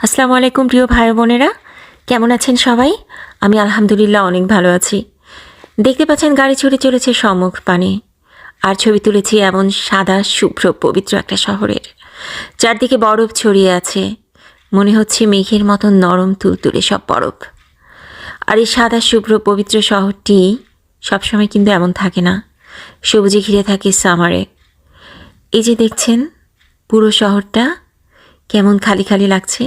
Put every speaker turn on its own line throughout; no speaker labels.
আসসালামু আলাইকুম প্রিয় ভাই বোনেরা, কেমন আছেন সবাই? আমি আলহামদুলিল্লাহ অনেক ভালো আছি। দেখতে পাচ্ছেন গাড়ি ছুটে চলেছে সম্মুখ পানে, আর ছবি তুলেছি এমন সাদা শুভ্র পবিত্র একটা শহরের। চারদিকে বরফ ছড়িয়ে আছে, মনে হচ্ছে মেঘের মতো নরম তুলতুলে সব বরফ। আর এই সাদা শুভ্র পবিত্র শহরটি সবসময় কিন্তু এমন থাকে না, সবুজে ঘিরে থাকে সামারে। এই যে দেখছেন পুরো শহরটা কেমন খালি খালি লাগছে,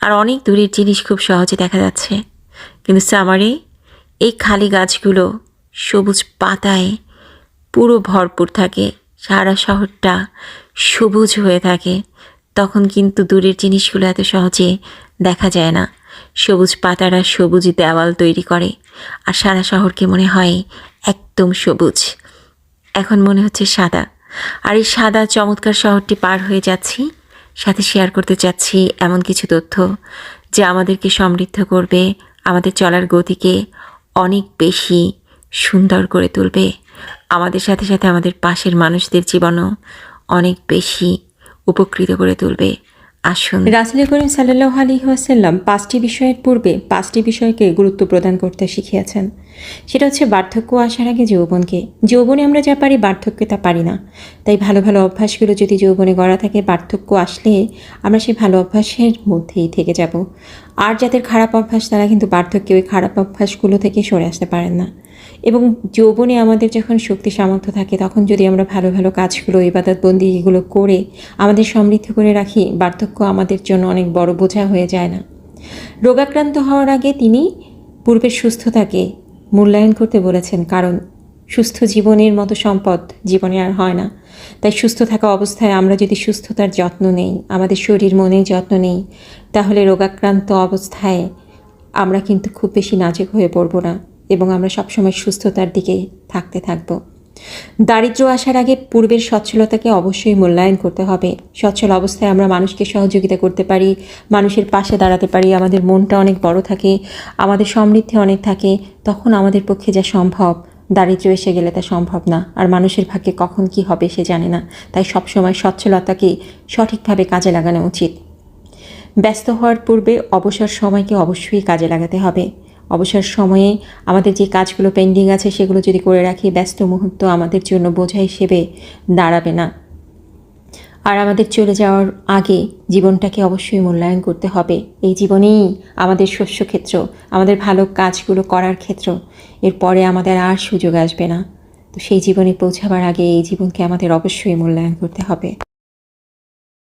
আর অনেক দূরের জিনিস খুব সহজে দেখা যাচ্ছে। কিন্তু সামারে এই খালি গাছগুলো সবুজ পাতায় পুরো ভরপুর থাকে, সারা শহরটা সবুজ হয়ে থাকে। তখন কিন্তু দূরের জিনিসগুলো এত সহজে দেখা যায় না। সবুজ পাতারা সবুজ দেওয়াল তৈরি করে, আর সারা শহরকে মনে হয় একদম সবুজ। এখন মনে হচ্ছে সাদা, আর এই সাদা চমৎকার শহরটি পার হয়ে যাচ্ছি, সাথে শেয়ার করতে চাচ্ছি এমন কিছু তথ্য যা আমাদেরকে সমৃদ্ধ করবে, আমাদের চলার গতিকে অনেক বেশি সুন্দর করে তুলবে, আমাদের সাথে সাথে আমাদের পাশের মানুষদের জীবনও অনেক বেশি উপকৃত করে তুলবে। আসুন।
রাসূল করিম সাল্লাল্লাহু আলাইহি ওয়াসাল্লাম 5টি বিষয়ের পূর্বে 5টি বিষয়কে গুরুত্ব প্রদান করতে শিখিয়েছেন। সেটা হচ্ছে বার্ধক্য আসার আগে যৌবনকে। যৌবনে আমরা যা পারি বার্ধক্যে তা পারি না। তাই ভালো ভালো অভ্যাসগুলো যদি যৌবনে গড়া থাকে, বার্ধক্য আসলে আমরা সেই ভালো অভ্যাসের মধ্যেই থেকে যাব। আর যাদের খারাপ অভ্যাস তারা কিন্তু বার্ধক্যে ওই খারাপ অভ্যাসগুলো থেকে সরে আসতে পারেন না। এবং যৌবনে আমাদের যখন শক্তি সামর্থ্য থাকে, তখন যদি আমরা ভালো ভালো কাজগুলো, ইবাদতবন্দি এগুলো করে আমাদের সমৃদ্ধ করে রাখি, বার্ধক্য আমাদের জন্য অনেক বড় বোঝা হয়ে যায় না। রোগাক্রান্ত হওয়ার আগে তিনি পূর্বের সুস্থতাকে মূল্যায়ন করতে বলেছেন, কারণ সুস্থ জীবনের মতো সম্পদ জীবনে আর হয় না। তাই সুস্থ থাকা অবস্থায় আমরা যদি সুস্থতার যত্ন নেই, আমাদের শরীর মনের যত্ন নেই, তাহলে রোগাক্রান্ত অবস্থায় আমরা কিন্তু খুব বেশি নাজুক হয়ে পড়ব না, এবং আমরা সবসময় সুস্থতার দিকে থাকতে থাকব। দারিদ্র্য আসার আগে পূর্বের সচ্ছলতাকে অবশ্যই মূল্যায়ন করতে হবে। সচ্ছল অবস্থায় আমরা মানুষকে সহযোগিতা করতে পারি, মানুষের পাশে দাঁড়াতে পারি, আমাদের মনটা অনেক বড় থাকে, আমাদের সমৃদ্ধি অনেক থাকে। তখন আমাদের পক্ষে যা সম্ভব, দারিদ্র্য এসে গেলে তা সম্ভব না। আর মানুষের ভাগ্যে কখন কি হবে সে জানে না। তাই সবসময় সচ্ছলতাকে সঠিকভাবে কাজে লাগানো উচিত। ব্যস্ত হওয়ার পূর্বে অবসর সময়কে অবশ্যই কাজে লাগাতে হবে। অবসর সময়ে আমাদের যে কাজগুলো পেন্ডিং আছে সেগুলো যদি করে রাখি, ব্যস্ত মুহূর্ত আমাদের জন্য বোঝা হিসেবে দাঁড়াবে না। আর আমাদের চলে যাওয়ার আগে জীবনটাকে অবশ্যই মূল্যায়ন করতে হবে। এই জীবনেই আমাদের শস্যক্ষেত্র, আমাদের ভালো কাজগুলো করার ক্ষেত্র। এরপরে আমাদের আর সুযোগ আসবে না। তো সেই জীবনে পৌঁছাবার আগে এই জীবনকে আমাদের অবশ্যই মূল্যায়ন করতে হবে।